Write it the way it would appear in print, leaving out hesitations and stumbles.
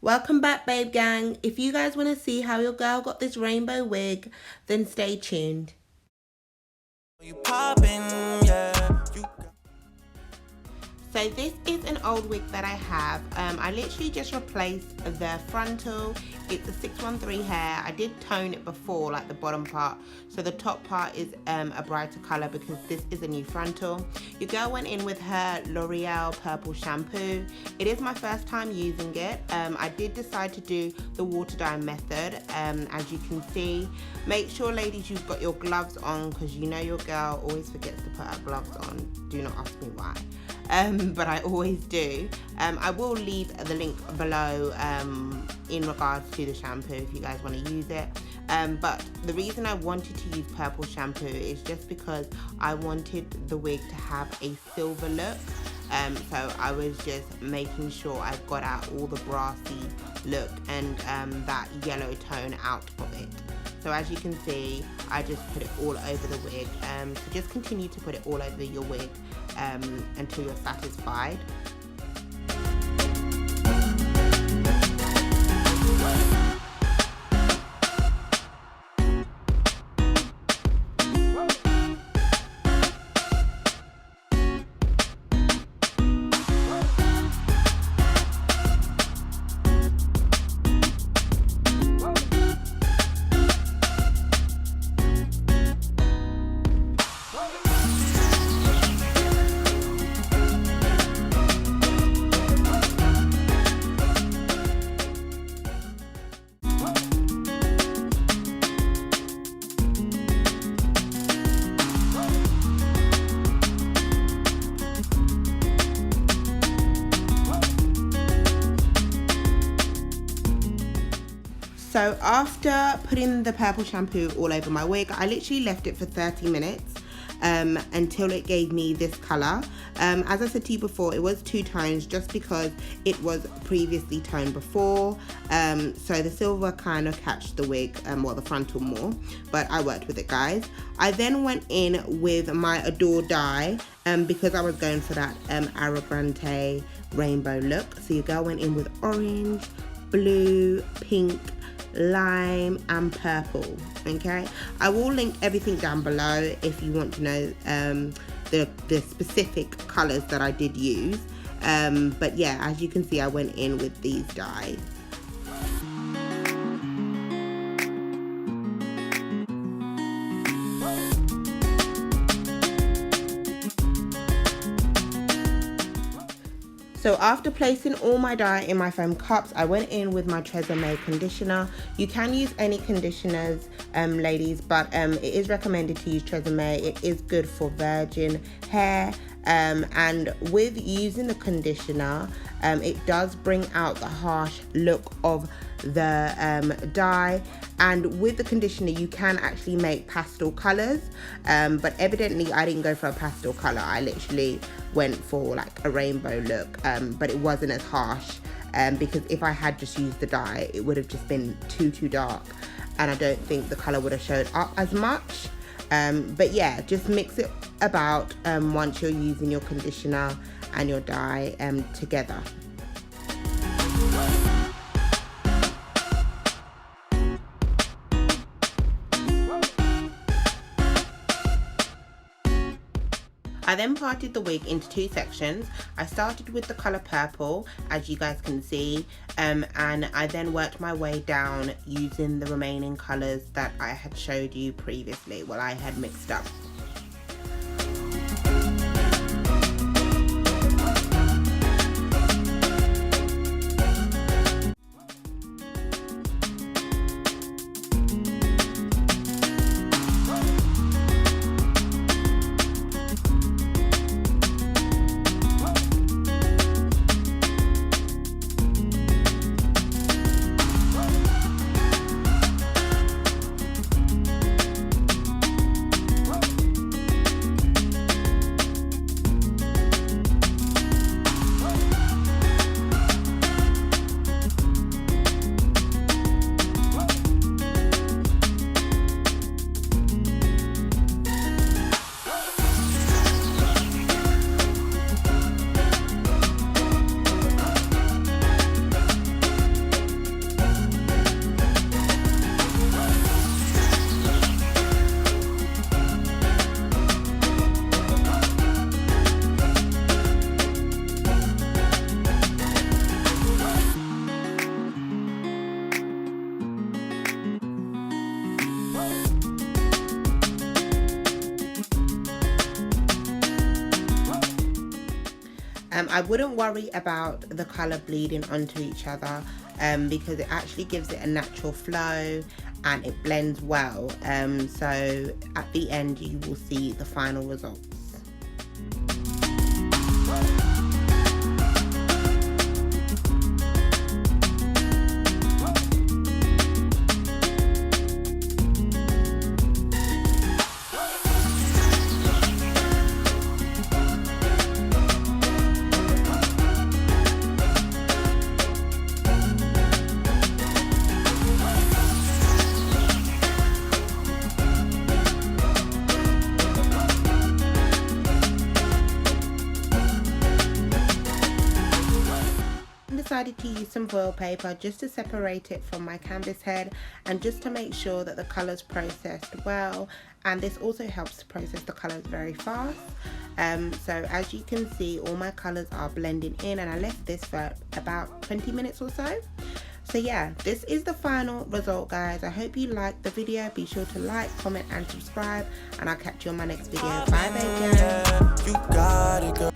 Welcome back, babe gang. If you guys want to see how your girl got this rainbow wig, then stay tuned. You poppin', yeah. So this is an old wig that I have. I literally just replaced the frontal. It's a 613 hair. I did tone it before, like the bottom part. So the top part is a brighter color because this is a new frontal. Your girl went in with her L'Oreal purple shampoo. It is my first time using it. I did decide to do the water dye method. As you can see, make sure, ladies, you've got your gloves on because you know your girl always forgets to put her gloves on. Do not ask me why. But I always do. I will leave the link below in regards to the shampoo if you guys want to use it. But the reason I wanted to use purple shampoo is just because I wanted the wig to have a silver look. So I was just making sure I got out all the brassy look and that yellow tone out of it. So as you can see, I just put it all over the wig. So just continue to put it all over your wig until you're satisfied. So after putting the purple shampoo all over my wig, I literally left it for 30 minutes until it gave me this color. As I said to you before, it was two tones just because it was previously toned before. So the silver kind of catched the wig, well, the frontal more, but I worked with it, guys. I then went in with my Adore dye because I was going for that Arrogante rainbow look. So your girl went in with orange, blue, pink, lime and purple. Okay, I will link everything down below if you want to know the specific colors that I did use, but yeah, as you can see, I went in with these dyes. So after placing all my dye in my foam cups, I went in with my Tresemme conditioner. You can use any conditioners, ladies, but it is recommended to use Tresemme. It is good for virgin hair. And with using the conditioner, it does bring out the harsh look of the dye, and with the conditioner you can actually make pastel colors, but evidently I didn't go for a pastel color. I literally went for like a rainbow look, but it wasn't as harsh, because if I had just used the dye, it would have just been too dark, and I don't think the color would have showed up as much. But yeah, just mix it about once you're using your conditioner and your dye together. I then parted the wig into two sections. I started with the colour purple, as you guys can see, and I then worked my way down using the remaining colours that I had showed you previously, well, I had mixed up. I wouldn't worry about the colour bleeding onto each other because it actually gives it a natural flow and it blends well. So at the end you will see the final results. Decided to use some foil paper just to separate it from my canvas head and just to make sure that the colors processed well, and this also helps to process the colors very fast. So as you can see, all my colors are blending in, and I left this for about 20 minutes or so. So yeah, this is the final result, guys. I hope you liked the video. Be sure to like, comment and subscribe, and I'll catch you on my next video. Bye, baby. You got it, girl.